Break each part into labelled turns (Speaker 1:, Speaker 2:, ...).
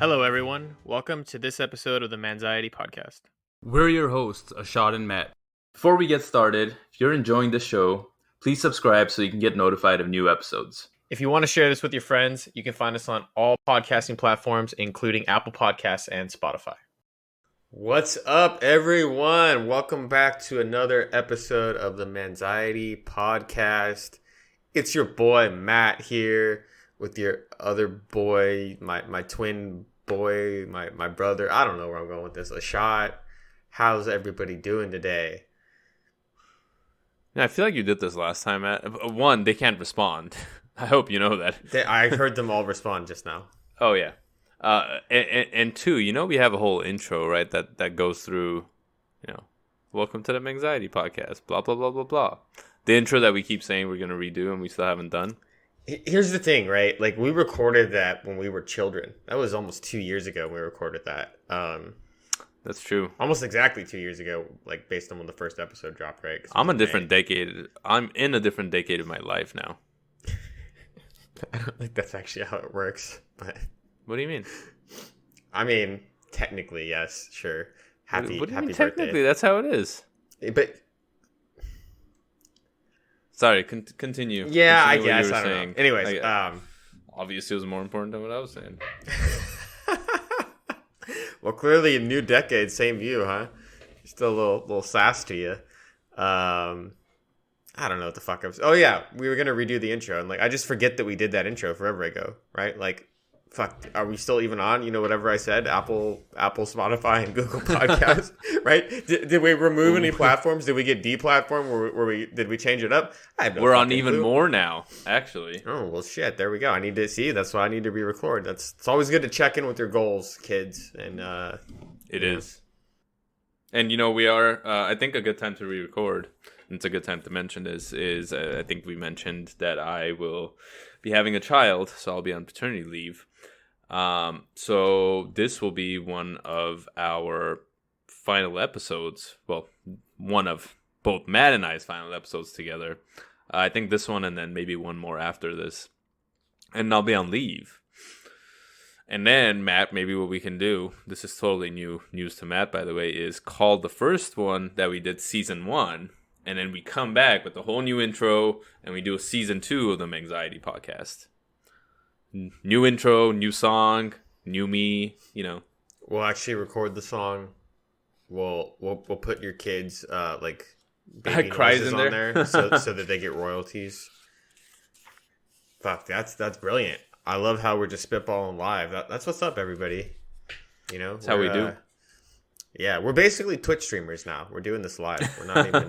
Speaker 1: Hello, everyone. Welcome to this episode of the Manxiety Podcast.
Speaker 2: We're your hosts, Ashad and Matt. Before we get started, if you're enjoying this show, please subscribe so you can get notified of new episodes.
Speaker 1: If you want to share this with your friends, you can find us on all podcasting platforms, including Apple Podcasts and Spotify. What's up, everyone? Welcome back to another episode of the Manxiety Podcast. It's your boy, Matt, here with your other boy, my twin boy, my brother. I don't know where I'm going with this. Ashad. How's everybody doing today?
Speaker 2: Yeah, I feel like you did this last time, Matt. One, they can't respond. I hope you know that.
Speaker 1: I heard them all respond just now.
Speaker 2: Oh, yeah. And two, we have a whole intro, right, that goes through, welcome to the Manxiety Podcast, blah, blah, blah, blah, blah. The intro that we keep saying we're going to redo and we still haven't done.
Speaker 1: Here's the thing, right? Like, we recorded that when we were children. That was almost 2 years ago when we recorded that.
Speaker 2: That's true.
Speaker 1: Almost exactly 2 years ago, like, based on when the first episode dropped, right?
Speaker 2: I'm in a different decade of my life now.
Speaker 1: I don't think that's actually how it works. But
Speaker 2: what do you mean?
Speaker 1: I mean, technically, yes, sure.
Speaker 2: What do you
Speaker 1: happy
Speaker 2: mean,
Speaker 1: birthday.
Speaker 2: technically, that's how it is.
Speaker 1: But
Speaker 2: sorry, continue.
Speaker 1: Yeah,
Speaker 2: continue
Speaker 1: I guess. I don't know. Anyways,
Speaker 2: obviously it was more important than what I was saying.
Speaker 1: Well, clearly a new decade, same view, huh? Still a little sass to you. I don't know what the fuck I was. Oh yeah, we were gonna redo the intro, and like I just forget that we did that intro forever ago, right? Like, fuck, are we still even on? Whatever I said, Apple, Spotify, and Google Podcasts, right? Did we remove any platforms? Did we get deplatformed? Did we change it up?
Speaker 2: We're on even more now, actually.
Speaker 1: Oh well, shit. There we go. I need to see. That's why I need to re-record. It's always good to check in with your goals, kids. And
Speaker 2: it is. And we are. I think a good time to re-record. It's a good time to mention this is I think we mentioned that I will be having a child, so I'll be on paternity leave. So this will be one of our final episodes. Well, one of both Matt and I's final episodes together. I think this one and then maybe one more after this. And I'll be on leave. And then, Matt, maybe what we can do, this is totally new news to Matt, by the way, is call the first one that we did season 1. And then we come back with a whole new intro and we do a season 2 of the Manxiety Podcast. New intro, new song, new me,
Speaker 1: We'll actually record the song. We'll put your kids like baby noises on there so that they get royalties. Fuck, that's brilliant. I love how we're just spitballing live. That's what's up, everybody.
Speaker 2: That's how we do.
Speaker 1: Yeah, we're basically Twitch streamers now. We're doing this live. We're not even.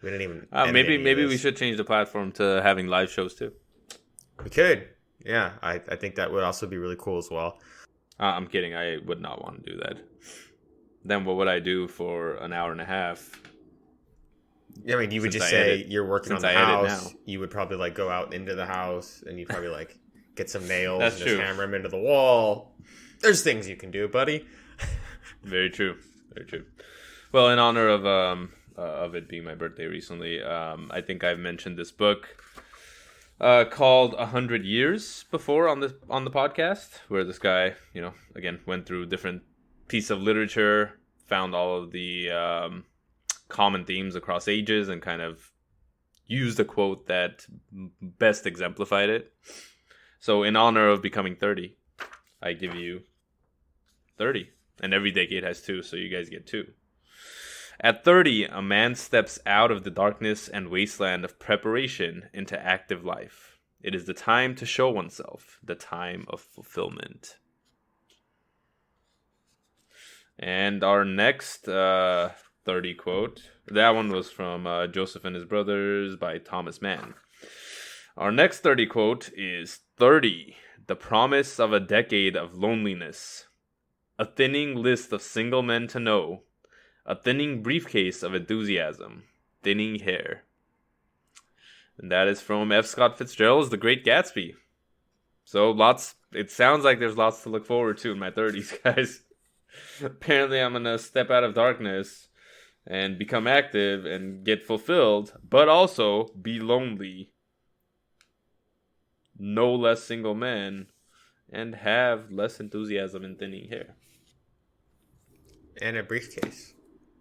Speaker 1: We didn't even.
Speaker 2: Maybe we should change the platform to having live shows too.
Speaker 1: We could. Yeah, I think that would also be really cool as well.
Speaker 2: I'm kidding. I would not want to do that. Then what would I do for an hour and a half?
Speaker 1: I mean, you would just say you're working on the house. You would probably like go out into the house and you'd probably like get some nails and just hammer them into the wall. There's things you can do, buddy.
Speaker 2: Very true. Very true. Well, in honor of it being my birthday recently, I think I've mentioned this book called 100 Years before on the podcast, where this guy, again, went through different pieces of literature, found all of the common themes across ages, and kind of used a quote that best exemplified it. So in honor of becoming 30, I give you 30. And every decade has 2, so you guys get 2. At 30, a man steps out of the darkness and wasteland of preparation into active life. It is the time to show oneself, the time of fulfillment. And our next 30 quote, that one was from Joseph and His Brothers by Thomas Mann. Our next 30 quote is 30, the promise of a decade of loneliness. A thinning list of single men to know. A thinning briefcase of enthusiasm. Thinning hair. And that is from F. Scott Fitzgerald's The Great Gatsby. So it sounds like there's lots to look forward to in my 30s, guys. Apparently I'm going to step out of darkness and become active and get fulfilled, but also be lonely. No less single men and have less enthusiasm in thinning hair.
Speaker 1: And a briefcase.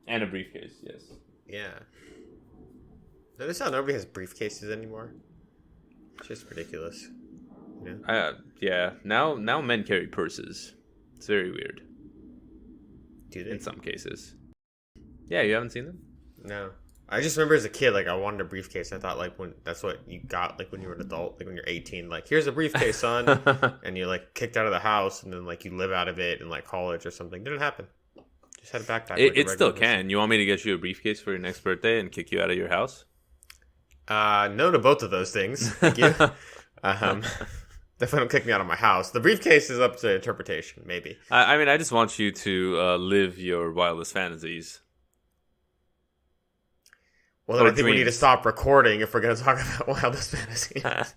Speaker 2: And a briefcase, yes.
Speaker 1: Yeah. Notice how nobody has briefcases anymore? It's just ridiculous. You know?
Speaker 2: Yeah. Now men carry purses. It's very weird.
Speaker 1: Do they?
Speaker 2: In some cases. Yeah, you haven't seen them?
Speaker 1: No. I just remember as a kid, like, I wanted a briefcase. I thought, like, when that's what you got, like, when you were an adult, like, when you're 18, like, here's a briefcase, son. And you're, like, kicked out of the house, and then, like, you live out of it in, like, college or something. Didn't happen. Just had a backpack.
Speaker 2: It still can. You want me to get you a briefcase for your next birthday and kick you out of your house?
Speaker 1: No to both of those things. Thank you. Definitely don't kick me out of my house. The briefcase is up to interpretation, maybe.
Speaker 2: I mean, I just want you to live your wildest fantasies.
Speaker 1: Well, then I think we need to stop recording if we're going to talk about wildest fantasies.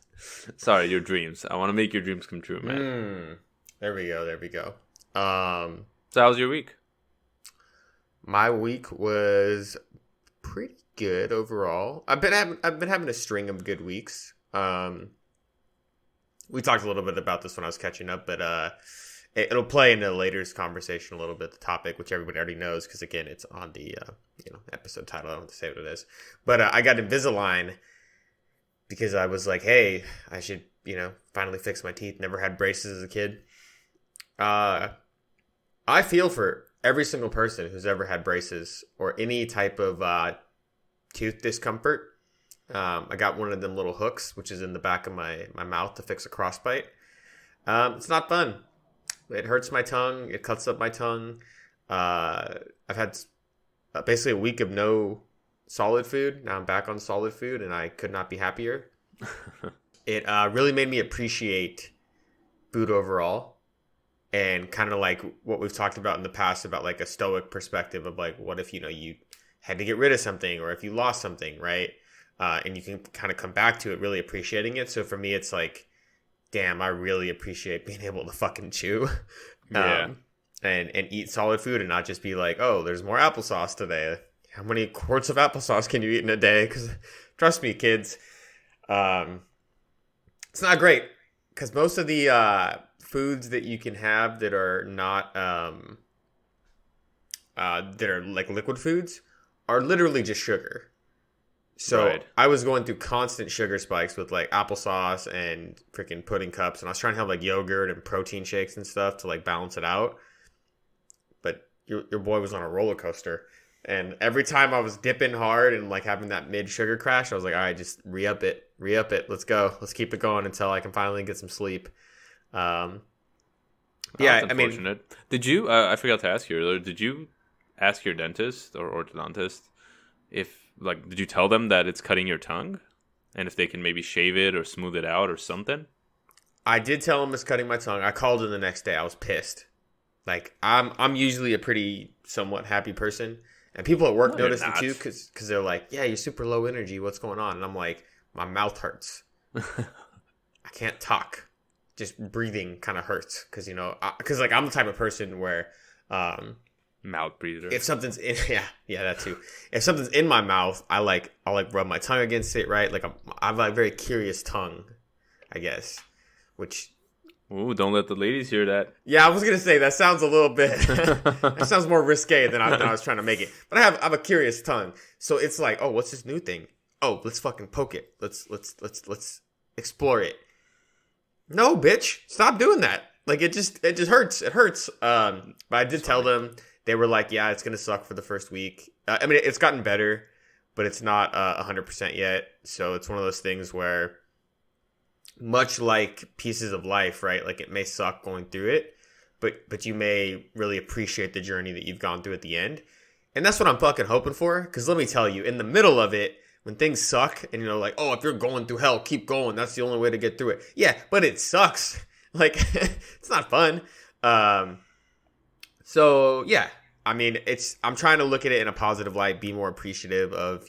Speaker 2: Sorry, your dreams. I want to make your dreams come true, man.
Speaker 1: There we go.
Speaker 2: So how was your week?
Speaker 1: My week was pretty good overall. I've been having a string of good weeks. We talked a little bit about this when I was catching up, but it'll play into later's conversation a little bit, the topic, which everybody already knows, because again, it's on the episode title. I don't have to say what it is. But I got Invisalign because I was like, hey, I should, finally fix my teeth. Never had braces as a kid. I feel for every single person who's ever had braces or any type of tooth discomfort. I got one of them little hooks, which is in the back of my mouth to fix a crossbite. It's not fun. It hurts my tongue. It cuts up my tongue. I've had basically a week of no solid food. Now I'm back on solid food, and I could not be happier. It really made me appreciate food overall, and kind of like what we've talked about in the past about like a stoic perspective of like, what if, you had to get rid of something, or if you lost something, right? And you can kind of come back to it really appreciating it. So for me, it's like, damn, I really appreciate being able to fucking chew.
Speaker 2: Yeah.
Speaker 1: And eat solid food and not just be like, oh, there's more applesauce today. How many quarts of applesauce can you eat in a day? Because trust me, kids, it's not great. Because most of the foods that you can have that are not, that are like liquid foods are literally just sugar. So right. I was going through constant sugar spikes with like applesauce and freaking pudding cups. And I was trying to have like yogurt and protein shakes and stuff to like balance it out. But your boy was on a roller coaster. And every time I was dipping hard and like having that mid sugar crash, I was like, all right, just re-up it. Let's go. Let's keep it going until I can finally get some sleep.
Speaker 2: Yeah, I mean, did you, I forgot to ask you earlier, did you ask your dentist or orthodontist did you tell them that it's cutting your tongue? And if they can maybe shave it or smooth it out or something?
Speaker 1: I did tell them it's cutting my tongue. I called in the next day. I was pissed. Like, I'm usually a pretty somewhat happy person. And people at work notice it too because they're like, yeah, you're super low energy. What's going on? And I'm like, my mouth hurts. I can't talk. Just breathing kind of hurts because, because like I'm the type of person where...
Speaker 2: mouth breather.
Speaker 1: If something's in, yeah, that too. If something's in my mouth, I'll rub my tongue against it, right? Like I've a very curious tongue, I guess. Which,
Speaker 2: ooh, don't let the ladies hear that.
Speaker 1: Yeah, I was gonna say that sounds a little bit. That sounds more risque than I was trying to make it. But I have a curious tongue, so it's like, oh, what's this new thing? Oh, let's fucking poke it. Let's explore it. No, bitch, stop doing that. Like it just hurts. It hurts. But I did tell them. They were like, yeah, it's going to suck for the first week. I mean, it's gotten better, but it's not 100% yet. So it's one of those things where, much like pieces of life, right? Like it may suck going through it, but you may really appreciate the journey that you've gone through at the end. And that's what I'm fucking hoping for. Because let me tell you, in the middle of it, when things suck and like, oh, if you're going through hell, keep going. That's the only way to get through it. Yeah, but it sucks. Like, it's not fun. So yeah, I mean, I'm trying to look at it in a positive light, be more appreciative of,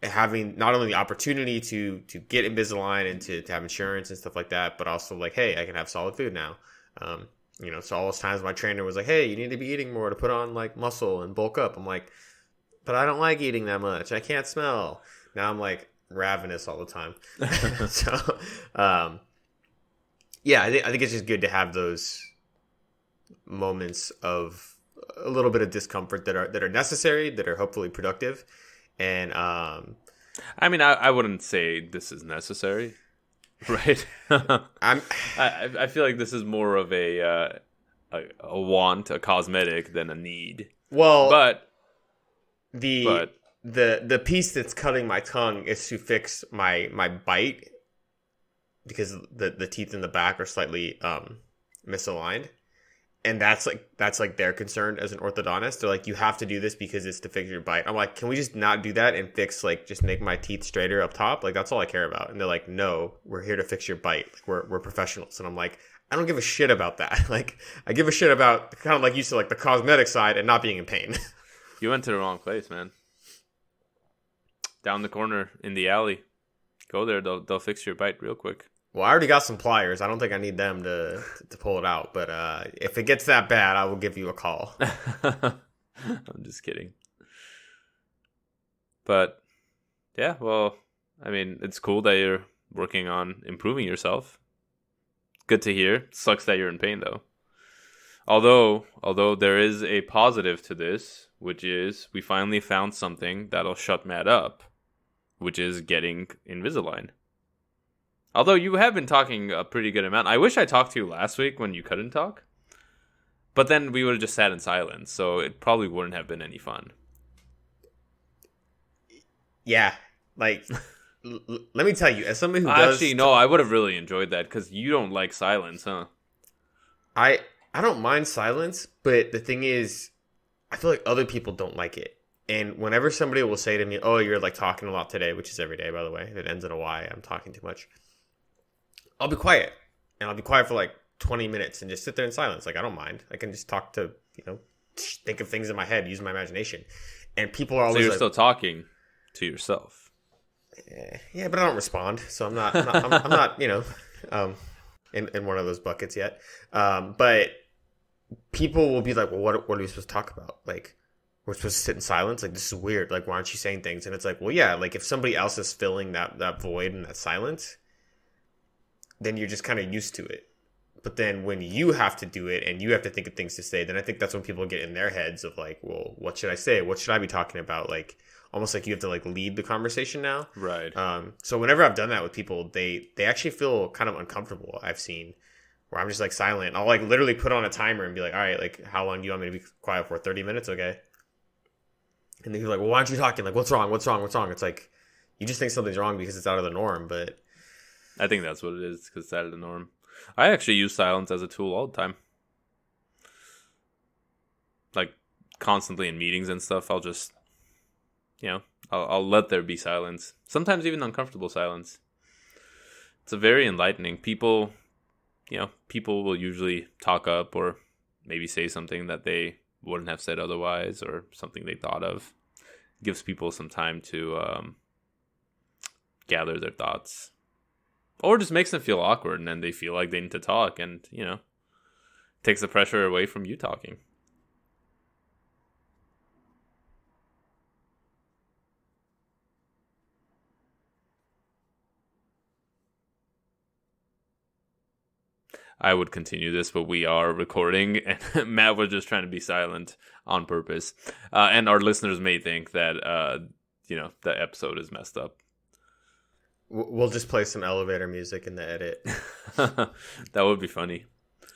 Speaker 1: having not only the opportunity to get Invisalign and to have insurance and stuff like that, but also like, hey, I can have solid food now. So all those times my trainer was like, hey, you need to be eating more to put on like muscle and bulk up. I'm like, but I don't like eating that much. I can't smell. Now I'm like ravenous all the time. So, yeah, I think it's just good to have those moments of a little bit of discomfort that are necessary, that are hopefully productive, and
Speaker 2: I mean, I wouldn't say this is necessary, right?
Speaker 1: I'm
Speaker 2: I feel like this is more of a want, a cosmetic than a need.
Speaker 1: well
Speaker 2: But
Speaker 1: the
Speaker 2: but
Speaker 1: the piece that's cutting my tongue is to fix my bite because the teeth in the back are slightly misaligned. And that's like their concern as an orthodontist. They're like, you have to do this because it's to fix your bite. I'm like, can we just not do that and fix like just make my teeth straighter up top? Like that's all I care about. And they're like, no, we're here to fix your bite. Like we're professionals. And I'm like, I don't give a shit about that. Like I give a shit about kind of like you said, like the cosmetic side and not being in pain.
Speaker 2: you went to the wrong place, man. Down the corner in the alley. Go there. They'll fix your bite real quick.
Speaker 1: Well, I already got some pliers. I don't think I need them to pull it out. But if it gets that bad, I will give you a call.
Speaker 2: I'm just kidding. But yeah, well, I mean, it's cool that you're working on improving yourself. Good to hear. Sucks that you're in pain though. Although there is a positive to this, which is we finally found something that'll shut Matt up, which is getting Invisalign. Although you have been talking a pretty good amount. I wish I talked to you last week when you couldn't talk. But then we would have just sat in silence, so it probably wouldn't have been any fun.
Speaker 1: Yeah, like let me tell you, as somebody who
Speaker 2: Actually, no, I would have really enjoyed that because you don't like silence, huh?
Speaker 1: I don't mind silence, but the thing is, I feel like other people don't like it. And whenever somebody will say to me, "Oh, you're like talking a lot today," which is every day, by the way, if it ends in a Y, I'm talking too much. I'll be quiet, and I'll be quiet for like 20 minutes and just sit there in silence. Like I don't mind. I can just talk to think of things in my head, use my imagination. And people are always
Speaker 2: So you're
Speaker 1: like,
Speaker 2: still talking to yourself.
Speaker 1: yeah, but I don't respond, so I'm not I'm not in one of those buckets yet. But people will be like, well, what are we supposed to talk about? Like, we're supposed to sit in silence? Like, this is weird. Like, why aren't you saying things? And it's like, well, yeah, like if somebody else is filling that void and that silence, then you're just kind of used to it. But then when you have to do it and you have to think of things to say, then I think that's when people get in their heads of like, well, what should I say? What should I be talking about? Like, almost like you have to like lead the conversation now.
Speaker 2: Right.
Speaker 1: So whenever I've done that with people, they actually feel kind of uncomfortable. I've seen where I'm just like silent. I'll like literally put on a timer and be like, all right, like how long do you want me to be quiet for? 30 minutes? Okay. And then you're like, well, why aren't you talking? Like, what's wrong? What's wrong? What's wrong? It's like, you just think something's wrong because it's out of the norm. But
Speaker 2: I think that's what it is because it's out of the norm. I actually use silence as a tool all the time. Like constantly in meetings and stuff, I'll just, I'll let there be silence. Sometimes even uncomfortable silence. It's a very enlightening. People will usually talk up or maybe say something that they wouldn't have said otherwise or something they thought of. It gives people some time to gather their thoughts. Or just makes them feel awkward and then they feel like they need to talk and, takes the pressure away from you talking. I would continue this, but we are recording and Matt was just trying to be silent on purpose. And our listeners may think that, the episode is messed up.
Speaker 1: we'll just play some elevator music in the edit.
Speaker 2: That would be funny.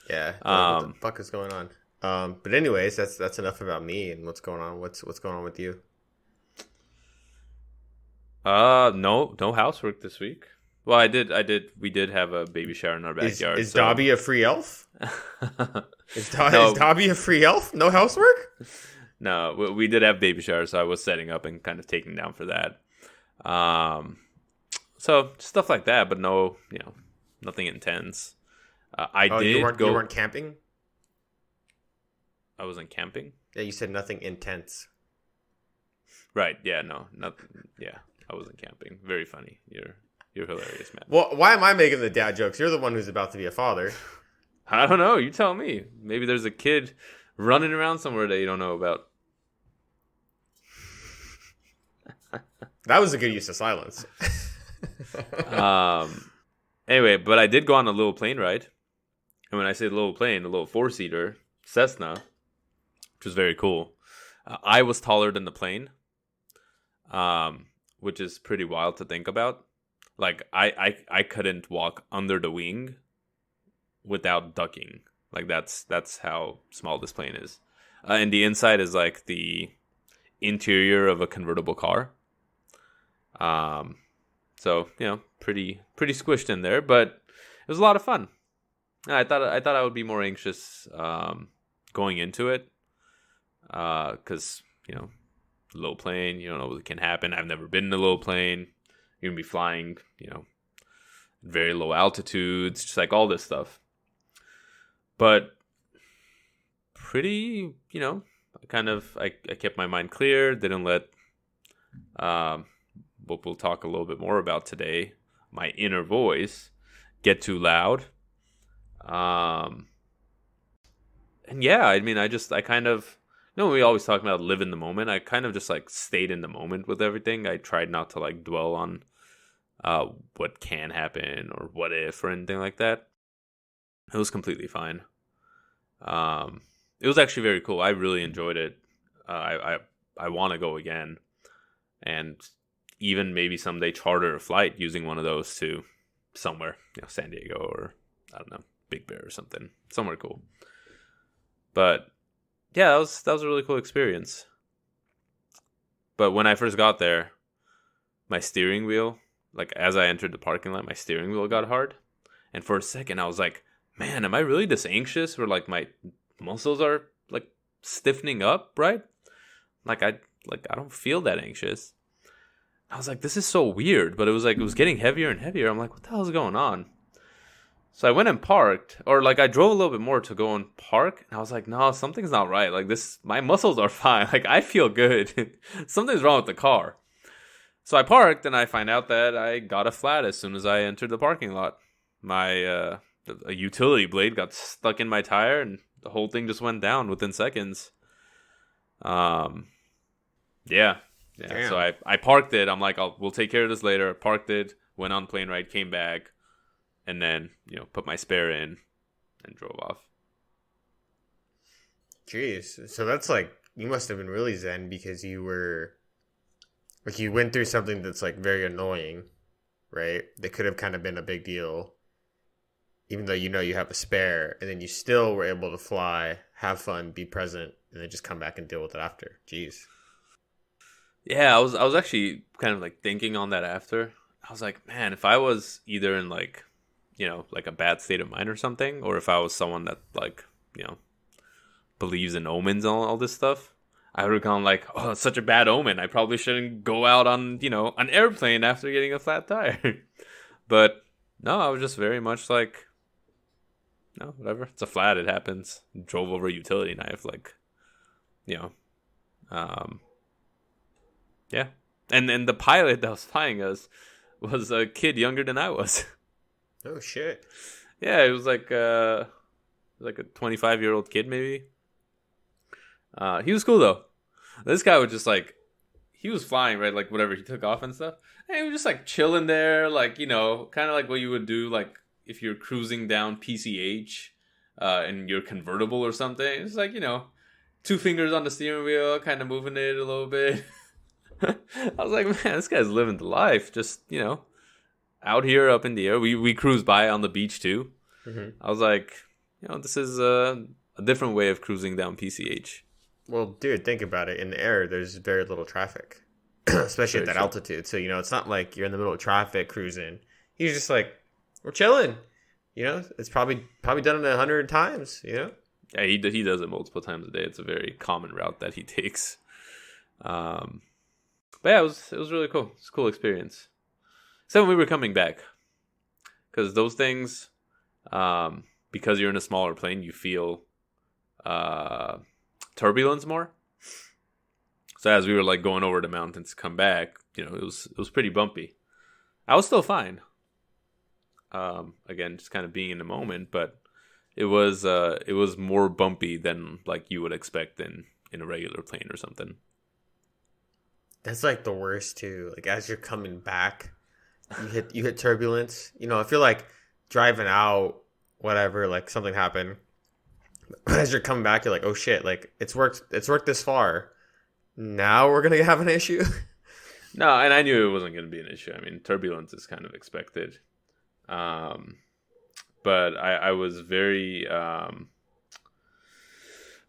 Speaker 1: Yeah. What the fuck is going on? But anyways, that's enough about me and what's going on. What's going on with you?
Speaker 2: No housework this week. Well, we did have a baby shower in our backyard.
Speaker 1: Is Dobby a free elf? Is Dobby a free elf? No housework?
Speaker 2: No, we did have baby shower, so I was setting up and kind of taking down for that. So stuff like that, but no, nothing intense.
Speaker 1: You weren't camping?
Speaker 2: I wasn't camping?
Speaker 1: Yeah, you said nothing intense.
Speaker 2: Right, yeah, no, nothing. Yeah, I wasn't camping. Very funny. You're hilarious, man.
Speaker 1: Well, why am I making the dad jokes? You're the one who's about to be a father.
Speaker 2: I don't know. You tell me. Maybe there's a kid running around somewhere that you don't know about. And Anyway, but I did go on a little plane ride. And when I say little plane, a little four-seater Cessna, which was very cool. I was taller than the plane, which is pretty wild to think about. Like, I couldn't walk under the wing without ducking. Like, that's how small this plane is. And the inside is like the interior of a convertible car. So, pretty squished in there, but it was a lot of fun. I thought I would be more anxious going into it, because low plane, you don't know what can happen. I've never been in a low plane. You're gonna be flying, very low altitudes, just like all this stuff. But pretty, I kept my mind clear. Didn't let what we'll talk a little bit more about today, my inner voice, get too loud. And yeah, I mean, I kind of, we always talk about live in the moment. I kind of just like stayed in the moment with everything. I tried not to like dwell on what can happen or what if or anything like that. It was completely fine. It was actually very cool. I really enjoyed it. I want to go again, and even maybe someday charter a flight using one of those to somewhere, San Diego or I don't know, Big Bear or something, somewhere cool. But yeah, that was a really cool experience. But when I first got there, my steering wheel, like as I entered the parking lot, my steering wheel got hard, and for a second I was like, man, am I really this anxious where like my muscles are like stiffening up, right? Like I don't feel that anxious. I was like, this is so weird, but it was getting heavier and heavier. I'm like, what the hell is going on? So I went and parked, or like I drove a little bit more to go and park, and I was like, no, something's not right. Like my muscles are fine. Like I feel good. Something's wrong with the car. So I parked, and I find out that I got a flat as soon as I entered the parking lot. A utility blade got stuck in my tire, and the whole thing just went down within seconds. Yeah.
Speaker 1: Damn.
Speaker 2: So I parked it. I'm like, we'll take care of this later. Parked it, went on plane ride, came back, and then put my spare in and drove off.
Speaker 1: Jeez, so that's like you must have been really zen because you were like you went through something that's like very annoying, right? That could have kind of been a big deal, even though you have a spare, and then you still were able to fly, have fun, be present, and then just come back and deal with it after. Jeez.
Speaker 2: Yeah, I was actually kind of like thinking on that after. I was like, man, if I was either in like, like a bad state of mind or something, or if I was someone that like, believes in omens and all this stuff, I would have gone like, oh, it's such a bad omen. I probably shouldn't go out on, an airplane after getting a flat tire. But no, I was just very much like, no, whatever. It's a flat. It happens. Drove over a utility knife, like, yeah. And then the pilot that was flying us was a kid younger than I was.
Speaker 1: Oh shit.
Speaker 2: Yeah, it was like a 25-year-old kid maybe. He was cool though. This guy was just like, he was flying, right? Like whatever, he took off and stuff. And he was just like chilling there, like, kind of like what you would do like if you're cruising down PCH in your convertible or something. It's like, 2 fingers on the steering wheel, kind of moving it a little bit. I was like, man, this guy's living the life. Just, out here up in the air. We cruised by on the beach too. Mm-hmm. I was like, this is a different way of cruising down PCH.
Speaker 1: Well, dude, think about it. In the air, there's very little traffic, especially at that altitude. So, it's not like you're in the middle of traffic cruising. He's just like, we're chilling. It's probably done it 100 times, Yeah,
Speaker 2: he does it multiple times a day. It's a very common route that he takes. But yeah, it was really cool. It's a cool experience. Except when we were coming back. Because those things, because you're in a smaller plane, you feel turbulence more. So as we were like going over the mountains to come back, it was pretty bumpy. I was still fine. Again, just kind of being in the moment, but it was more bumpy than like you would expect in a regular plane or something.
Speaker 1: That's like the worst too. Like as you're coming back, you hit turbulence. I feel like driving out, whatever, like something happened. As you're coming back, you're like, oh shit, like it's worked this far. Now we're gonna have an issue.
Speaker 2: No, and I knew it wasn't going to be an issue. I mean, turbulence is kind of expected. But I was very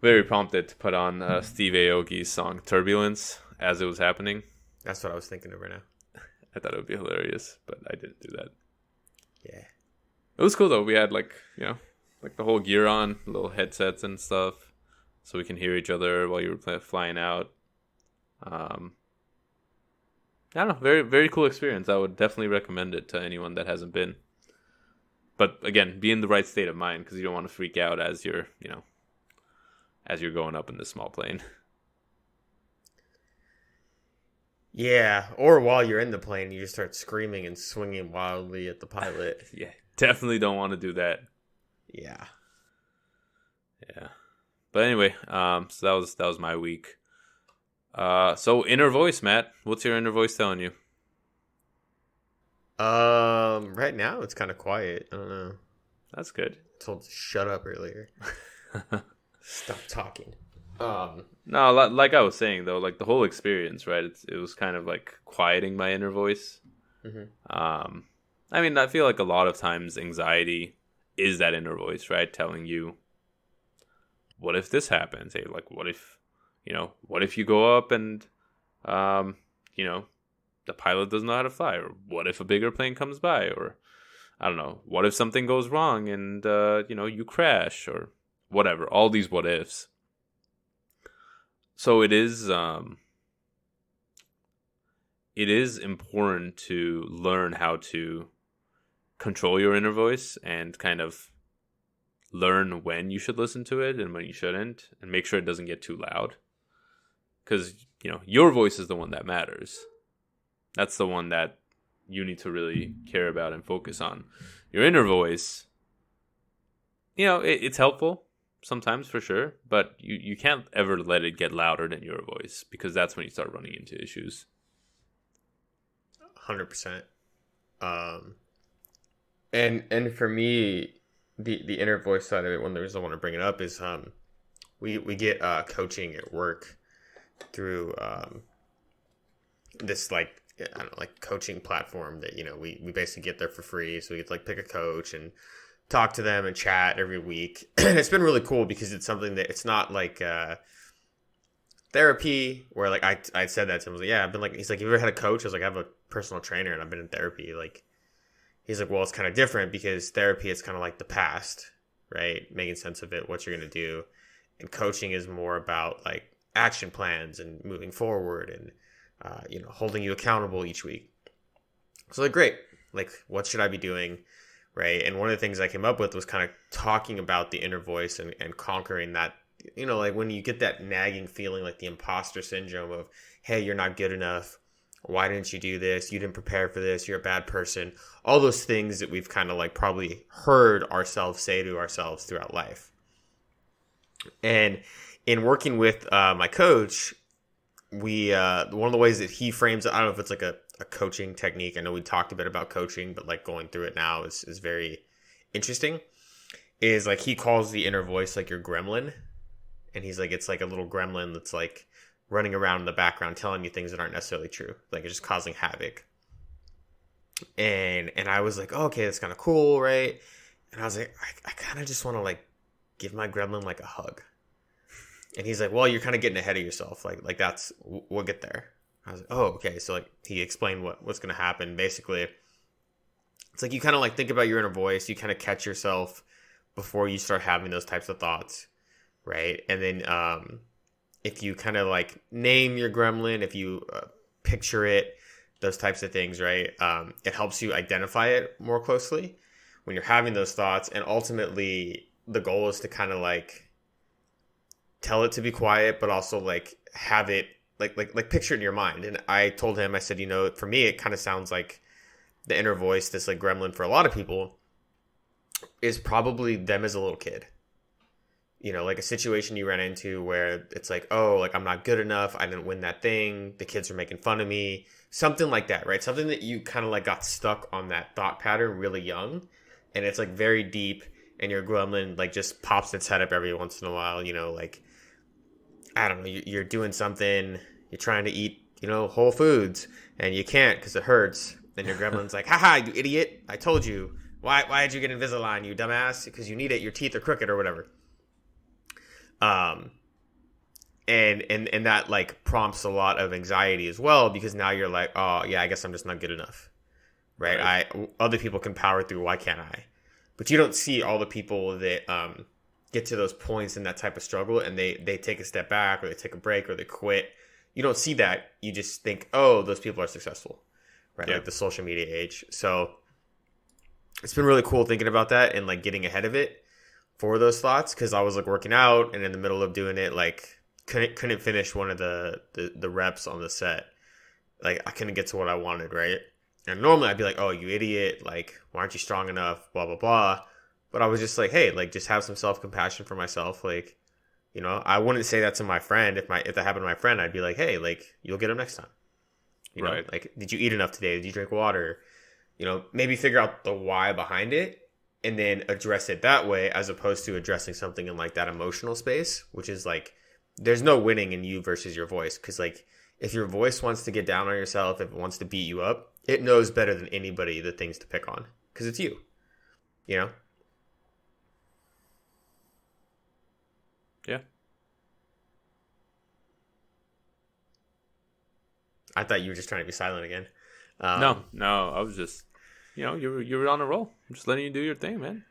Speaker 2: very prompted to put on Steve Aoki's song Turbulence as it was happening.
Speaker 1: That's what I was thinking of right now.
Speaker 2: I thought it would be hilarious, but I didn't do that.
Speaker 1: Yeah.
Speaker 2: It was cool though. We had like the whole gear on, little headsets and stuff, so we can hear each other while you were flying out. I don't know, very, very cool experience. I would definitely recommend it to anyone that hasn't been. But again, be in the right state of mind because you don't want to freak out as you're going up in this small plane.
Speaker 1: Yeah, or while you're in the plane, you just start screaming and swinging wildly at the pilot.
Speaker 2: Yeah, definitely don't want to do that.
Speaker 1: Yeah.
Speaker 2: Yeah. But anyway, so that was my week. So inner voice, Matt. What's your inner voice telling you?
Speaker 1: Right now it's kind of quiet. I don't know.
Speaker 2: That's good.
Speaker 1: I told to shut up earlier. Stop talking.
Speaker 2: No, like I was saying though, like the whole experience, right? It was kind of like quieting my inner voice.
Speaker 1: Mm-hmm.
Speaker 2: I mean, I feel like a lot of times anxiety is that inner voice, right? Telling you, what if this happens? Hey, like, what if you go up and, the pilot doesn't know how to fly? Or what if a bigger plane comes by? Or, I don't know, what if something goes wrong and, you crash? Or whatever, all these what ifs. So it is important to learn how to control your inner voice and kind of learn when you should listen to it and when you shouldn't, and make sure it doesn't get too loud. Because, your voice is the one that matters. That's the one that you need to really care about and focus on. Your inner voice, it's helpful sometimes for sure, but you can't ever let it get louder than your voice, because that's when you start running into issues.
Speaker 1: 100%. And for me, the inner voice side of it, one of the reasons I want to bring it up is we get coaching at work through this like coaching platform that we basically get there for free, so we get to like pick a coach and talk to them and chat every week. And it's been really cool because it's something that it's not like therapy where like I said that to him. I was like, yeah, I've been like, he's like, you ever had a coach? I was like, I have a personal trainer and I've been in therapy. Like, he's like, well, it's kind of different because therapy is kind of like the past, right? Making sense of it, what you're going to do. And coaching is more about like action plans and moving forward and, holding you accountable each week. So like, great. Like, what should I be doing? Right. And one of the things I came up with was kind of talking about the inner voice and conquering that, like when you get that nagging feeling, like the imposter syndrome of, hey, you're not good enough. Why didn't you do this? You didn't prepare for this. You're a bad person. All those things that we've kind of like probably heard ourselves say to ourselves throughout life. And in working with my coach, we one of the ways that he frames it, I don't know if it's like a coaching technique. I know we talked a bit about coaching, but like going through it now is very interesting. Is like he calls the inner voice like your gremlin. And he's like, it's like a little gremlin that's like running around in the background telling you things that aren't necessarily true. Like it's just causing havoc. And I was like, oh, okay, that's kind of cool, right? And I was like, I kind of just want to like give my gremlin like a hug. And he's like, well, you're kind of getting ahead of yourself. Like that's, we'll get there. I was like, oh, okay. So like he explained what's going to happen. Basically, it's like you kind of like think about your inner voice. You kind of catch yourself before you start having those types of thoughts, right? And then if you kind of like name your gremlin, if you picture it, those types of things, right? It helps you identify it more closely when you're having those thoughts. And ultimately, the goal is to kind of like tell it to be quiet, but also like have it like picture it in your mind. And I told him, I said, for me, it kind of sounds like the inner voice, this like gremlin for a lot of people is probably them as a little kid. Like a situation you ran into where it's like, oh, like I'm not good enough. I didn't win that thing. The kids are making fun of me. Something like that, right? Something that you kind of like got stuck on that thought pattern really young. and it's like very deep, and your gremlin like just pops its head up every once in a while. Like I don't know, you're doing something, you're trying to eat, Whole Foods, and you can't because it hurts. And your gremlin's like, haha, you idiot! I told you. Why did you get Invisalign, you dumbass? Because you need it. Your teeth are crooked or whatever. And that like prompts a lot of anxiety as well, because now you're like, oh yeah, I guess I'm just not good enough, right? Other people can power through. Why can't I? But you don't see all the people that get to those points in that type of struggle, and they take a step back, or they take a break, or they quit. You don't see that. You just think, oh, those people are successful, right?
Speaker 2: Yeah.
Speaker 1: Like the social media age. So it's been really cool thinking about that and like getting ahead of it for those thoughts, because I was like working out, and in the middle of doing it, like couldn't finish one of the reps on the set. Like I couldn't get to what I wanted, right? And normally I'd be like, oh, you idiot, like why aren't you strong enough, blah blah blah. But I was just like, hey, like just have some self-compassion for myself. Like, I wouldn't say that to my friend. If that happened to my friend, I'd be like, hey, like you'll get him next time.
Speaker 2: Right.
Speaker 1: Like, did you eat enough today? Did you drink water? Maybe figure out the why behind it, and then address it that way, as opposed to addressing something in like that emotional space, which is like, there's no winning in you versus your voice. Because like, if your voice wants to get down on yourself, if it wants to beat you up, it knows better than anybody the things to pick on, because it's you.
Speaker 2: Yeah.
Speaker 1: I thought you were just trying to be silent again.
Speaker 2: No, I was just, you were on a roll. I'm just letting you do your thing, man.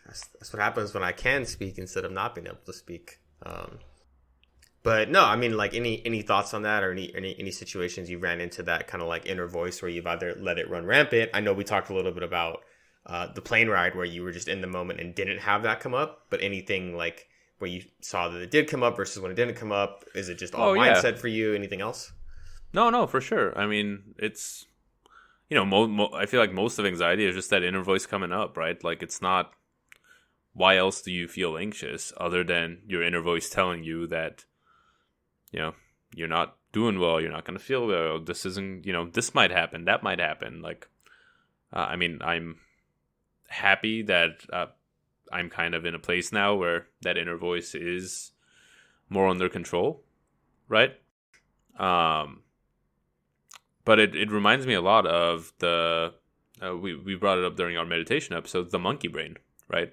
Speaker 1: That's what happens when I can speak instead of not being able to speak. But no, I mean, like any thoughts on that, or any situations you ran into that kind of like inner voice where you've either let it run rampant? I know we talked a little bit about the plane ride where you were just in the moment and didn't have that come up, but anything like where you saw that it did come up versus when it didn't come up, is it just all mindset for you? Anything else?
Speaker 2: No, for sure. I mean, it's, I feel like most of anxiety is just that inner voice coming up, right? Like, it's not, why else do you feel anxious other than your inner voice telling you that, you're not doing well, you're not going to feel well, this isn't, this might happen, that might happen. Like, I mean, I'm happy that I'm kind of in a place now where that inner voice is more under control, right? But it reminds me a lot of we brought it up during our meditation episode, the monkey brain, right?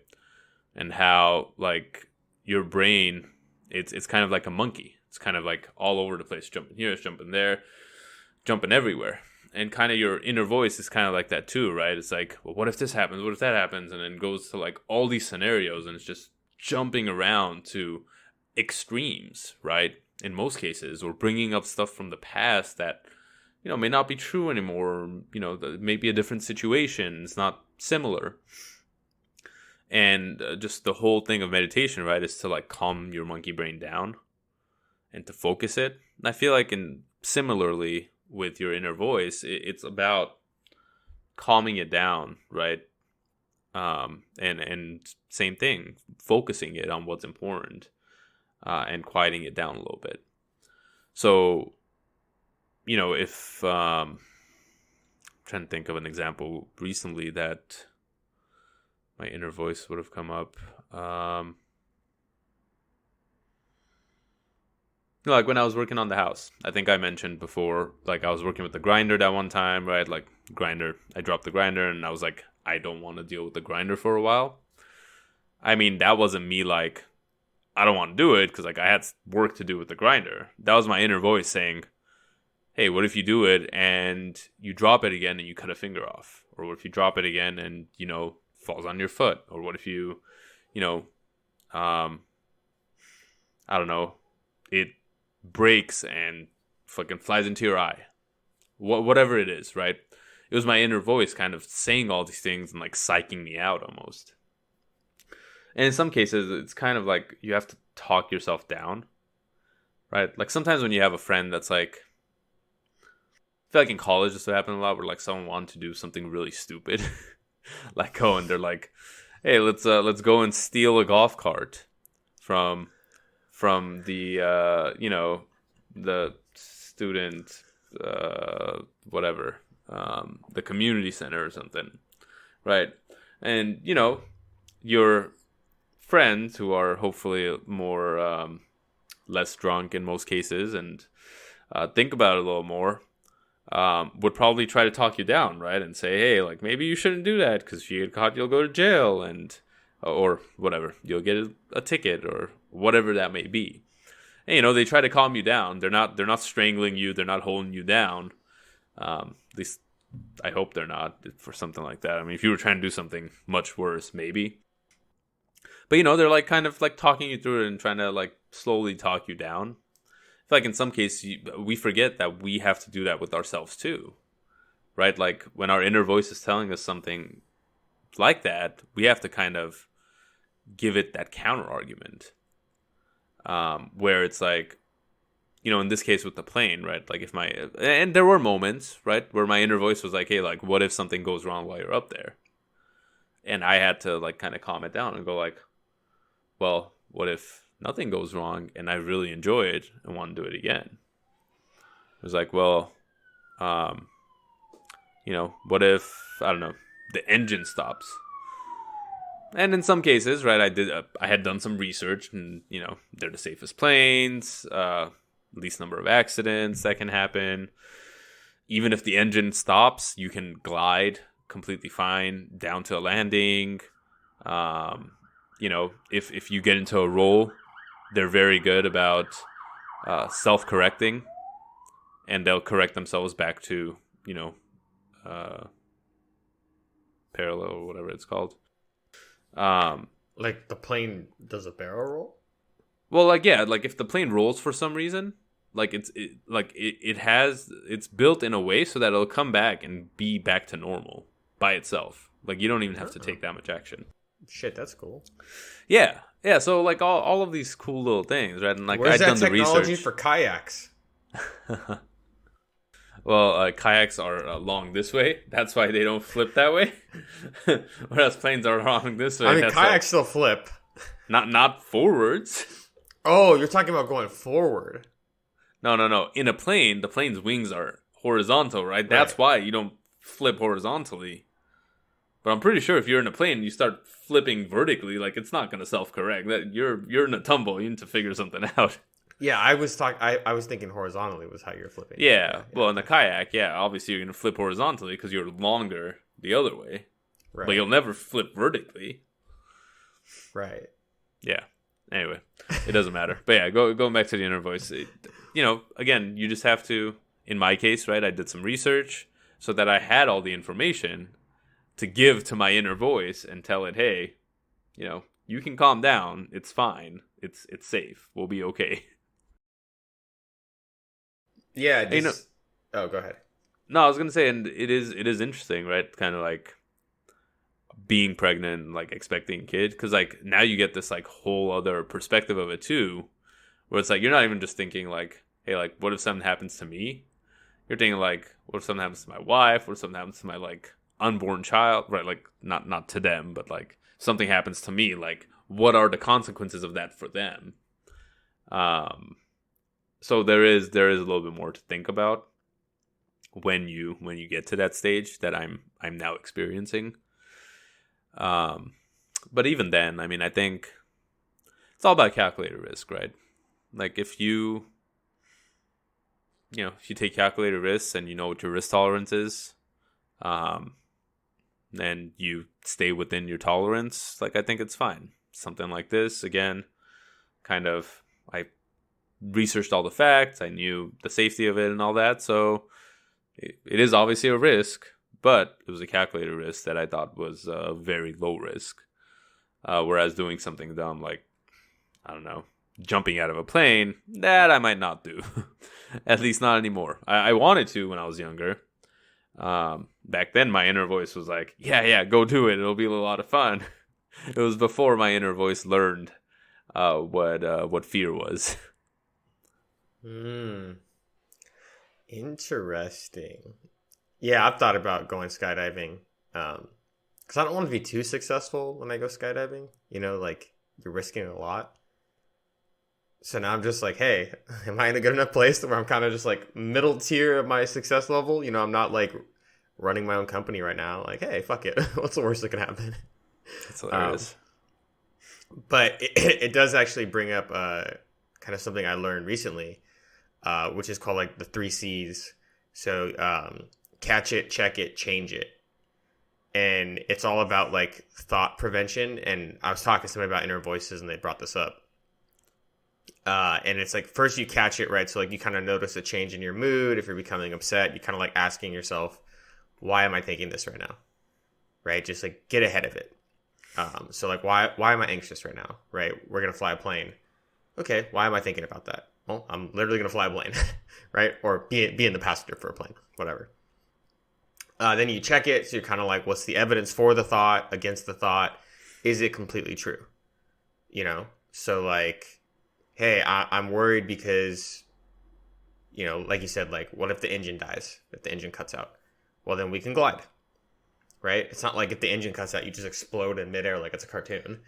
Speaker 2: And how like your brain, it's kind of like a monkey. It's kind of like all over the place, jumping here, jumping there, jumping everywhere. And kind of your inner voice is kind of like that too, right? It's like, well, what if this happens? What if that happens? And then goes to like all these scenarios, and it's just jumping around to extremes, right? In most cases, or bringing up stuff from the past that, may not be true anymore. Maybe a different situation. It's not similar. And just the whole thing of meditation, right, is to like calm your monkey brain down and to focus it. And I feel like similarly with your inner voice, it's about calming it down, right? And same thing, focusing it on what's important, and quieting it down a little bit. So, if I'm trying to think of an example recently that my inner voice would have come up. Like when I was working on the house, I think I mentioned before, like I was working with the grinder that one time, right? Like grinder, I dropped the grinder and I was like, I don't want to deal with the grinder for a while. I mean, that wasn't me like, I don't want to do it because like I had work to do with the grinder. That was my inner voice saying, hey, what if you do it and you drop it again and you cut a finger off? Or what if you drop it again and, falls on your foot? Or what if you, I don't know, it breaks and fucking flies into your eye? Whatever it is, right? It was my inner voice kind of saying all these things and like psyching me out almost. And in some cases, it's kind of like you have to talk yourself down, right? Like sometimes when you have a friend that's like, I feel like in college this would happen a lot, where like someone wanted to do something really stupid, like go and they're like, "Hey, let's go and steal a golf cart from the the student whatever, the community center or something," right? And, your friends who are hopefully more less drunk in most cases and think about it a little more would probably try to talk you down, right? And say, hey, like, maybe you shouldn't do that because if you get caught, you'll go to jail and or whatever. You'll get a ticket or whatever that may be. And, they try to calm you down. They're not strangling you. They're not holding you down. At least I hope they're not for something like that. I mean, if you were trying to do something much worse, maybe. But, they're like kind of like talking you through it and trying to like slowly talk you down. I feel like in some cases we forget that we have to do that with ourselves too, right? Like when our inner voice is telling us something like that, we have to kind of give it that counter argument, where it's like, in this case with the plane, right? Like and there were moments, right, where my inner voice was like, hey, like what if something goes wrong while you're up there? And I had to like kind of calm it down and go like, well, what if nothing goes wrong and I really enjoy it and want to do it again? It was like, well, what if, I don't know, the engine stops? And in some cases, right, I had done some research and, they're the safest planes, least number of accidents that can happen. Even if the engine stops, you can glide completely fine down to a landing. If you get into a roll, they're very good about self-correcting, and they'll correct themselves back to, parallel or whatever it's called.
Speaker 1: Like the plane does a barrel roll?
Speaker 2: Well, like, yeah, like if the plane rolls for some reason, like it's built in a way so that it'll come back and be back to normal by itself. Like you don't even have to take that much action.
Speaker 1: Shit, that's cool.
Speaker 2: Yeah. So like all of these cool little things, right? And like
Speaker 1: where's
Speaker 2: I've done
Speaker 1: that
Speaker 2: the research
Speaker 1: technology for kayaks?
Speaker 2: Well, kayaks are long this way. That's why they don't flip that way. Whereas planes are long this way.
Speaker 1: I mean, kayaks still flip.
Speaker 2: Not forwards.
Speaker 1: Oh, you're talking about going forward.
Speaker 2: No. In a plane, the plane's wings are horizontal, right? That's why you don't flip horizontally. But I'm pretty sure if you're in a plane and you start flipping vertically, like it's not going to self-correct. That you're in a tumble. You need to figure something out.
Speaker 1: Yeah, I was thinking horizontally was how you're flipping.
Speaker 2: Yeah. Well, in the kayak, obviously you're going to flip horizontally because you're longer the other way. Right. But you'll never flip vertically.
Speaker 1: Right.
Speaker 2: Yeah. Anyway, it doesn't matter. But yeah, going back to the inner voice, again, you just have to, in my case, right, I did some research so that I had all the information to give to my inner voice and tell it, hey, you can calm down. It's fine. It's safe. We'll be okay.
Speaker 1: Yeah. Oh, go ahead.
Speaker 2: No, I was gonna say, and it is interesting, right? Kind of like being pregnant, and, like expecting a kid, because like now you get this like whole other perspective of it too, where it's like you're not even just thinking like, hey, like what if something happens to me? You're thinking like, what if something happens to my wife? What if something happens to my like unborn child? Right? Like not to them, but like something happens to me. Like what are the consequences of that for them? So there is a little bit more to think about when you get to that stage that I'm now experiencing. But even then, I mean, I think it's all about calculated risk, right? Like if you take calculated risks and you know what your risk tolerance is, and you stay within your tolerance, like I think it's fine. Something like this, again, kind of, I researched all the facts, I knew the safety of it and all that, so it is obviously a risk, but it was a calculated risk that I thought was a very low risk. Whereas doing something dumb like, I don't know, jumping out of a plane, that I might not do. At least not anymore. I wanted to when I was younger. Back then, my inner voice was like, yeah, go do it. It'll be a lot of fun. It was before my inner voice learned what fear was.
Speaker 1: Interesting. Yeah, I've thought about going skydiving. Because I don't want to be too successful when I go skydiving. Like, you're risking a lot. So now I'm just like, hey, am I in a good enough place where I'm kind of just like middle tier of my success level? I'm not like running my own company right now. Like, hey, fuck it. What's the worst that can happen?
Speaker 2: That's hilarious.
Speaker 1: But it does actually bring up kind of something I learned recently, which is called like the three C's. So catch it, check it, change it. And it's all about like thought prevention. And I was talking to somebody about inner voices and they brought this up. And it's like, first you catch it, right? So like you kind of notice a change in your mood. If you're becoming upset, you kind of like asking yourself, why am I thinking this right now? Right? Just like get ahead of it. So like, why am I anxious right now? Right? We're going to fly a plane. Okay. Why am I thinking about that? Well, I'm literally going to fly a plane, right? Or be in the passenger for a plane, whatever. Then you check it. So you're kind of like, what's the evidence for the thought, against the thought? Is it completely true? You know? So like, hey, I'm worried because, you know, like you said, like, what if the engine dies? If the engine cuts out? Well, then we can glide. Right? It's not like if the engine cuts out, you just explode in midair like it's a cartoon,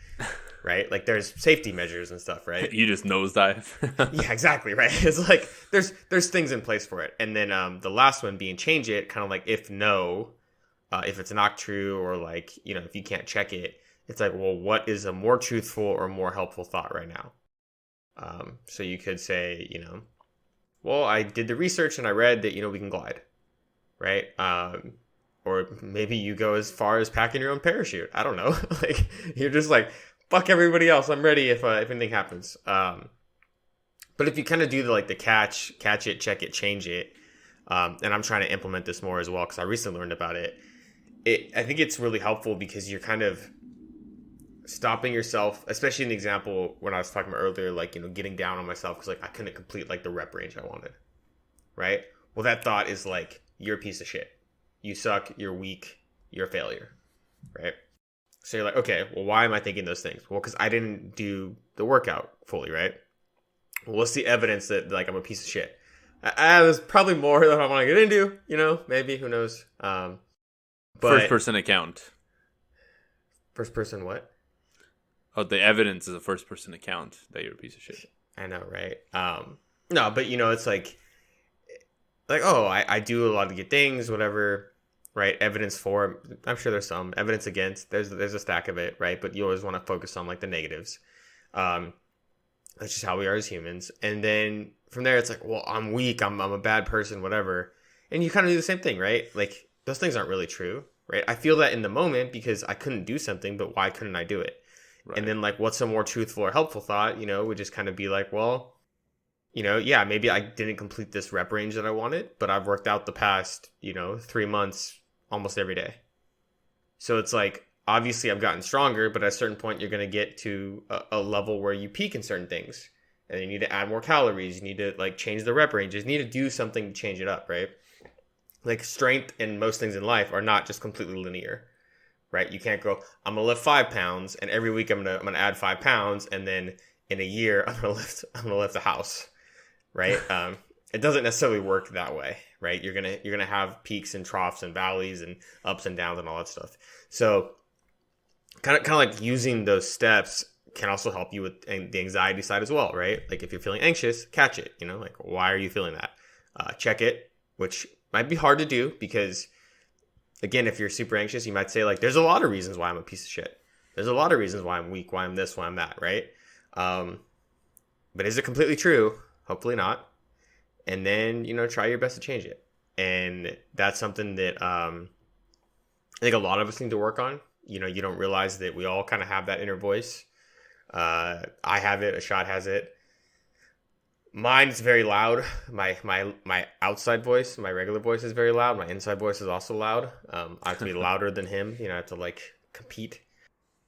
Speaker 1: right? Like there's safety measures and stuff, right?
Speaker 2: You just nosedive.
Speaker 1: Yeah, exactly, right? It's like there's things in place for it. And then the last one being change it, kind of like if it's not true or like, you know, if you can't check it, it's like, well, what is a more truthful or more helpful thought right now? So you could say, you know, well, I did the research and I read that, you know, we can glide, right? Or maybe you go as far as packing your own parachute. I don't know. Like you're just like, fuck everybody else. I'm ready if anything happens. But if you kind of do the catch it, check it, change it, and I'm trying to implement this more as well because I recently learned about it. I think it's really helpful because you're kind of stopping yourself, especially in the example when I was talking about earlier, like, you know, getting down on myself because like I couldn't complete like the rep range I wanted. Right. Well, that thought is like, you're a piece of shit. You suck, you're weak, you're a failure, right? So you're like, okay, well, why am I thinking those things? Well, because I didn't do the workout fully, right? Well, what's the evidence that like I'm a piece of shit? There's probably more that I want to get into, you know, maybe, who knows? But
Speaker 2: First person account.
Speaker 1: First person what?
Speaker 2: Oh, the evidence is a first person account that you're a piece of shit.
Speaker 1: I know, right? No, but you know, it's like, oh, I do a lot of good things, whatever, right? Evidence for, I'm sure there's some evidence against. There's a stack of it, right? But you always want to focus on like the negatives. That's just how we are as humans. And then from there, it's like, well, I'm weak. I'm a bad person, whatever. And you kind of do the same thing, right? Like those things aren't really true, right? I feel that in the moment because I couldn't do something, but why couldn't I do it? Right. And then like, what's a more truthful or helpful thought? You know, would just kind of be like, well, you know, yeah, maybe I didn't complete this rep range that I wanted, but I've worked out the past, you know, 3 months almost every day. So it's like, obviously I've gotten stronger, but at a certain point you're going to get to a level where you peak in certain things. And you need to add more calories. You need to like change the rep ranges. You need to do something to change it up, right? Like strength and most things in life are not just completely linear, right? You can't go, I'm going to lift 5 pounds and every week I'm going to add 5 pounds. And then in a year, I'm going to lift a house. Right. It doesn't necessarily work that way. Right. You're going to have peaks and troughs and valleys and ups and downs and all that stuff. So kind of like using those steps can also help you with the anxiety side as well. Right. Like if you're feeling anxious, catch it, you know, like, why are you feeling that? Check it, which might be hard to do because again, if you're super anxious, you might say like, there's a lot of reasons why I'm a piece of shit. There's a lot of reasons why I'm weak, why I'm this, why I'm that. Right. But is it completely true? Hopefully not. And then, you know, try your best to change it. And that's something that I think a lot of us need to work on. You know, you don't realize that we all kind of have that inner voice. I have it. Ashad has it. Mine's very loud. My outside voice, my regular voice is very loud. My inside voice is also loud. I have to be louder than him. You know, I have to like compete.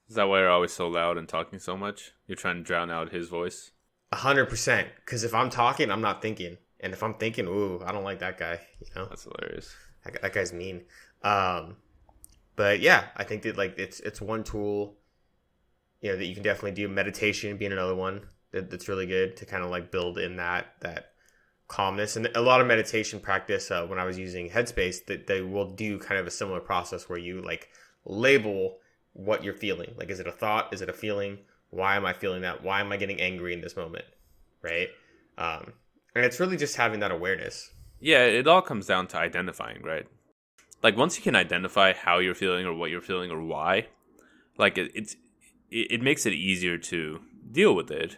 Speaker 2: Is that why you're always so loud and talking so much? You're trying to drown out his voice?
Speaker 1: 100%. Because if I'm talking, I'm not thinking. And if I'm thinking, ooh, I don't like that guy. You know,
Speaker 2: that's hilarious.
Speaker 1: That guy's mean. But yeah, I think that like it's one tool, you know, that you can definitely do. Meditation being another one that's really good to kind of like build in that calmness. And a lot of meditation practice when I was using Headspace, that they will do kind of a similar process where you like label what you're feeling. Like, is it a thought? Is it a feeling? Why am I feeling that? Why am I getting angry in this moment? Right? And it's really just having that awareness.
Speaker 2: Yeah, it all comes down to identifying, right? Like, once you can identify how you're feeling or what you're feeling or why, like it makes it easier to deal with it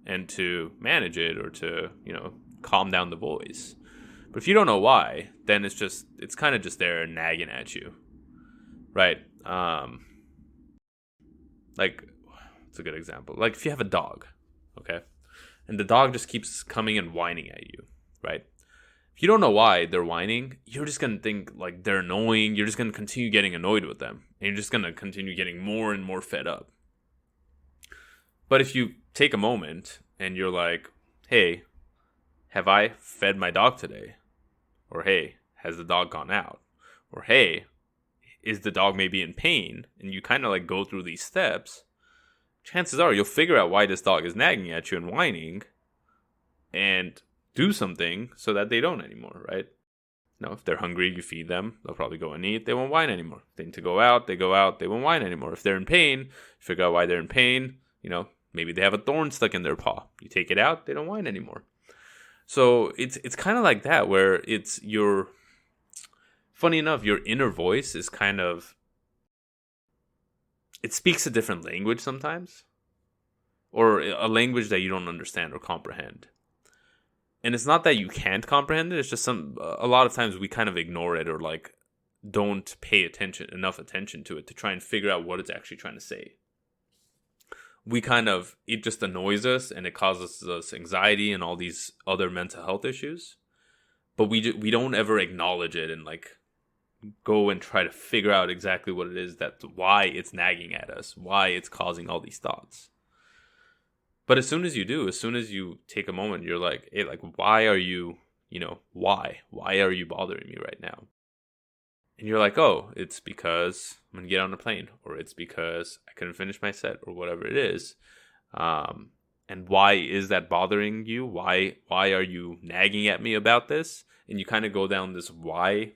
Speaker 2: and to manage it, or to, calm down the voice. But if you don't know why, then it's kind of just there nagging at you, right? Like, it's a good example. Like if you have a dog, okay, and the dog just keeps coming and whining at you, right? If you don't know why they're whining, you're just going to think like they're annoying. You're just going to continue getting annoyed with them. And you're just going to continue getting more and more fed up. But if you take a moment and you're like, hey, have I fed my dog today? Or hey, has the dog gone out? Or hey, is the dog maybe in pain? And you kind of like go through these steps. Chances are you'll figure out why this dog is nagging at you and whining, and do something so that they don't anymore, right? If they're hungry, you feed them. They'll probably go and eat. They won't whine anymore. If they need to go out, they go out. They won't whine anymore. If they're in pain, figure out why they're in pain. Maybe they have a thorn stuck in their paw. You take it out, they don't whine anymore. So it's kind of like that, where funny enough, your inner voice is kind of, it speaks a different language sometimes, or a language that you don't understand or comprehend. And it's not that you can't comprehend it. It's just a lot of times we kind of ignore it, or like don't pay enough attention to it to try and figure out what it's actually trying to say. It just annoys us, and it causes us anxiety and all these other mental health issues. But we don't ever acknowledge it and like go and try to figure out exactly what it is, why it's nagging at us, why it's causing all these thoughts. But as soon as you take a moment, you're like, hey, like, why are you, why are you bothering me right now? And you're like, oh, it's because I'm going to get on a plane, or it's because I couldn't finish my set, or whatever it is. And why is that bothering you? Why are you nagging at me about this? And you kind of go down this why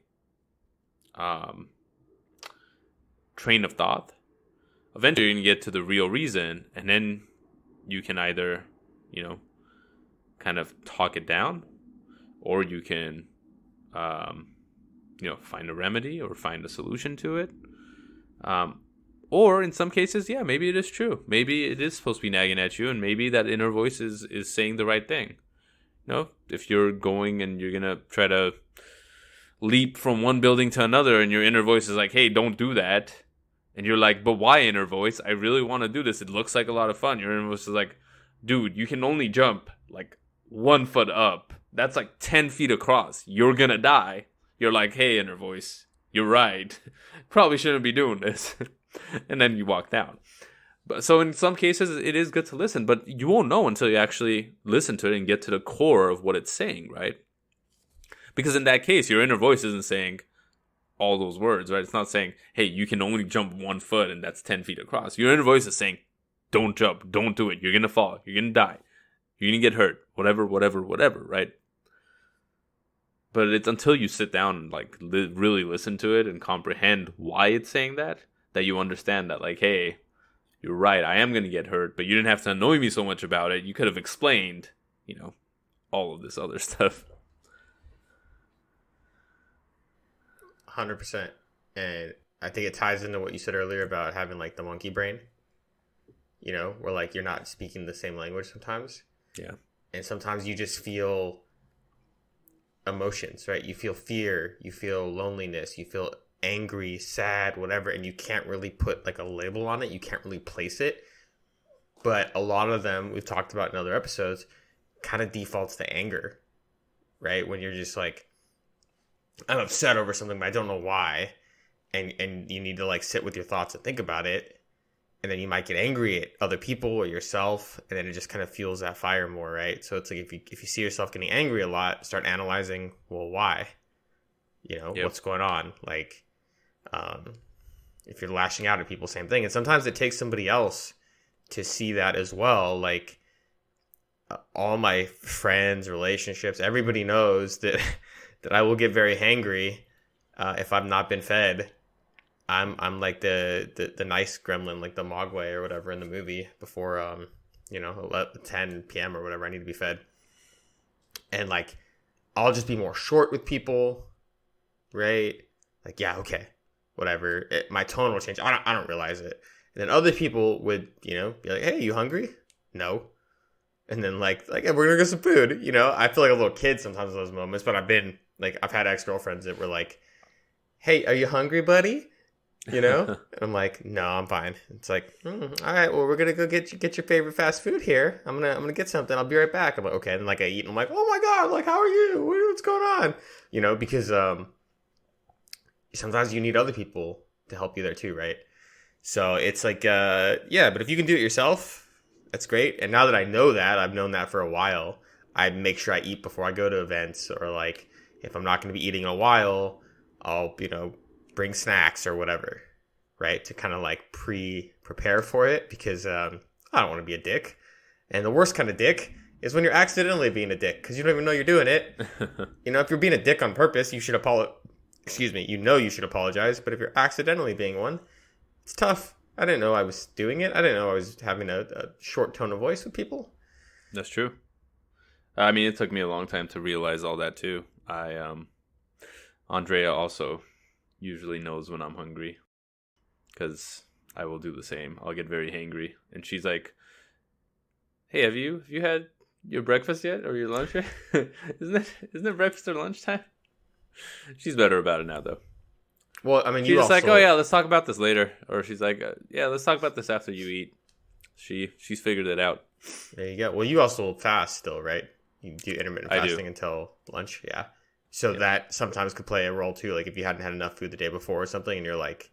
Speaker 2: train of thought. Eventually you're going to get to the real reason, and then you can either, kind of talk it down, or you can, find a remedy or find a solution to it. Or in some cases, yeah, maybe it is true. Maybe it is supposed to be nagging at you, and maybe that inner voice is saying the right thing. If you're going and you're going to try to leap from one building to another, and your inner voice is like, hey, don't do that. And you're like, but why, inner voice? I really want to do this. It looks like a lot of fun. Your inner voice is like, dude, you can only jump like 1 foot up. That's like 10 feet across. You're going to die. You're like, hey, inner voice, you're right. Probably shouldn't be doing this. And then you walk down. But so in some cases, it is good to listen, but you won't know until you actually listen to it and get to the core of what it's saying, right? Because in that case, your inner voice isn't saying all those words, right? It's not saying, hey, you can only jump 1 foot and that's 10 feet across. Your inner voice is saying, don't jump, don't do it. You're going to fall. You're going to die. You're going to get hurt. Whatever, right? But it's until you sit down and like really listen to it and comprehend why it's saying that you understand that, like, hey, you're right, I am going to get hurt, but you didn't have to annoy me so much about it. You could have explained, all of this other stuff.
Speaker 1: 100%. And I think it ties into what you said earlier about having like the monkey brain, where like you're not speaking the same language sometimes.
Speaker 2: Yeah.
Speaker 1: And sometimes you just feel emotions, right? You feel fear, you feel loneliness, you feel angry, sad, whatever, and you can't really put like a label on it. You can't really place it. But a lot of them, we've talked about in other episodes, kind of defaults to anger, right? When you're just like, I'm upset over something, but I don't know why. And you need to like sit with your thoughts and think about it. And then you might get angry at other people or yourself, and then it just kind of fuels that fire more, right? So it's like if you see yourself getting angry a lot, start analyzing, well, why? Yep. What's going on? Like, if you're lashing out at people, same thing. And sometimes it takes somebody else to see that as well. Like, all my friends, relationships, everybody knows that that I will get very hangry if I've not been fed. I'm like the nice gremlin, like the Mogwai or whatever in the movie before 10 p.m. or whatever I need to be fed. And like I'll just be more short with people, right? Like, yeah, okay. whatever, my tone will change. I don't realize it. And then other people would, be like, "Hey, you hungry?" No. And then like, hey, we're gonna get some food. I feel like a little kid sometimes in those moments. But I've had ex-girlfriends that were like, "Hey, are you hungry, buddy?" And I'm like, "No, I'm fine." It's like, all right, well, we're gonna go get your favorite fast food here. I'm gonna get something. I'll be right back. I'm like, okay. And like I eat, and I'm like, "Oh my god, like how are you? What's going on?" Because sometimes you need other people to help you there too, right? So it's like, yeah. But if you can do it yourself, that's great. And now that I know that, I've known that for a while. I make sure I eat before I go to events, or like if I'm not going to be eating in a while, I'll bring snacks or whatever, right? To kind of like prepare for it, because I don't want to be a dick. And the worst kind of dick is when you're accidentally being a dick because you don't even know you're doing it. If you're being a dick on purpose, you should apologize. Excuse me, you should apologize. But if you're accidentally being one, it's tough. I didn't know I was doing it. I didn't know I was having a short tone of voice with people.
Speaker 2: That's true. I mean, it took me a long time to realize all that too. Andrea also usually knows when I'm hungry, because I will do the same. I'll get very hangry, and she's like, "Hey, have you had your breakfast yet, or your lunch yet? Isn't it breakfast or lunchtime?" She's better about it now, though.
Speaker 1: Well, I mean,
Speaker 2: she's just like, "Oh yeah, let's talk about this later," or she's like, "Yeah, let's talk about this after you eat." She's figured it out.
Speaker 1: There you go. Well, you also fast still, right? You do intermittent fasting until lunch, yeah. So that sometimes could play a role too. Like if you hadn't had enough food the day before or something, and you're like,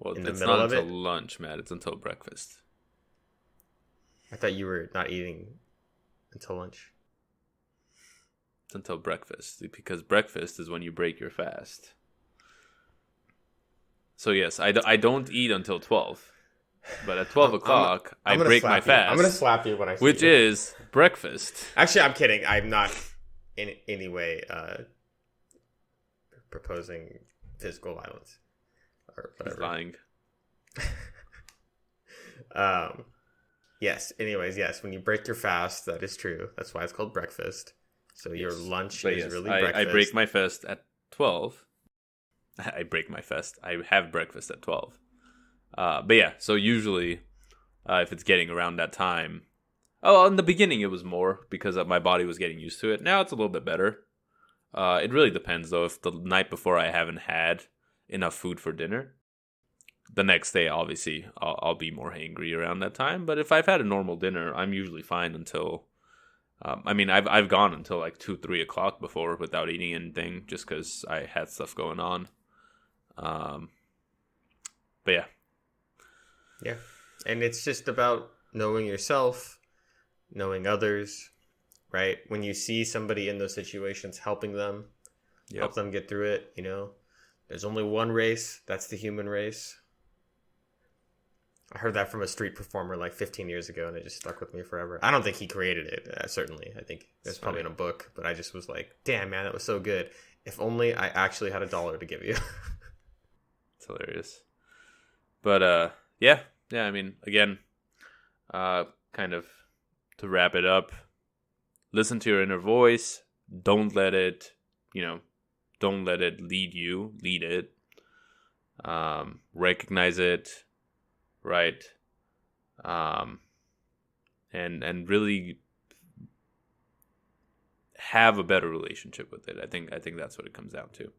Speaker 1: in the middle of it.
Speaker 2: It's not until lunch, Matt. It's until breakfast.
Speaker 1: I thought you were not eating until lunch.
Speaker 2: It's until breakfast, because breakfast is when you break your fast. So yes, I don't eat until 12. But at 12 o'clock, I break my fast.
Speaker 1: I'm going to slap you when I see
Speaker 2: which
Speaker 1: you.
Speaker 2: is breakfast.
Speaker 1: Actually, I'm kidding. I'm not in any way proposing physical violence or whatever.
Speaker 2: He's lying.
Speaker 1: Yes. Anyways, yes. When you break your fast, that is true. That's why it's called breakfast. So your lunch is really breakfast.
Speaker 2: I break my fast at 12. I break my fast. I have breakfast at 12. But yeah, so usually if it's getting around that time. Oh, in the beginning it was more because my body was getting used to it. Now it's a little bit better. It really depends, though. If the night before I haven't had enough food for dinner, the next day, obviously, I'll be more hangry around that time. But if I've had a normal dinner, I'm usually fine until... I've gone until like 2-3 o'clock before without eating anything, just because I had stuff going on. But yeah.
Speaker 1: Yeah. And it's just about knowing yourself, knowing others, right? When you see somebody in those situations, helping them, help them get through it, There's only one race. That's the human race. I heard that from a street performer like 15 years ago, and it just stuck with me forever. I don't think he created it, certainly. I think it's probably in a book, but I just was like, damn, man, that was so good. If only I actually had $1 to give you.
Speaker 2: It's hilarious. But, yeah, I mean, again, kind of to wrap it up, listen to your inner voice. Don't let it, lead you. Lead it. Recognize it. Right. And really have a better relationship with it. I think that's what it comes down to. You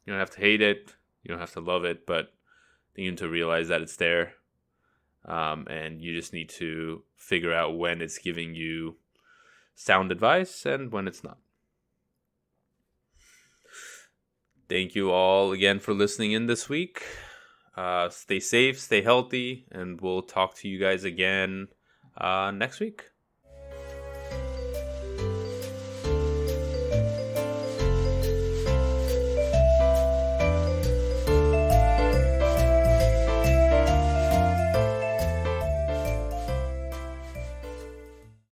Speaker 2: don't have to hate it. You don't have to love it, but you need to realize that it's there. And you just need to figure out when it's giving you sound advice and when it's not. Thank you all again for listening in this week. Stay safe, stay healthy, and we'll talk to you guys again next week.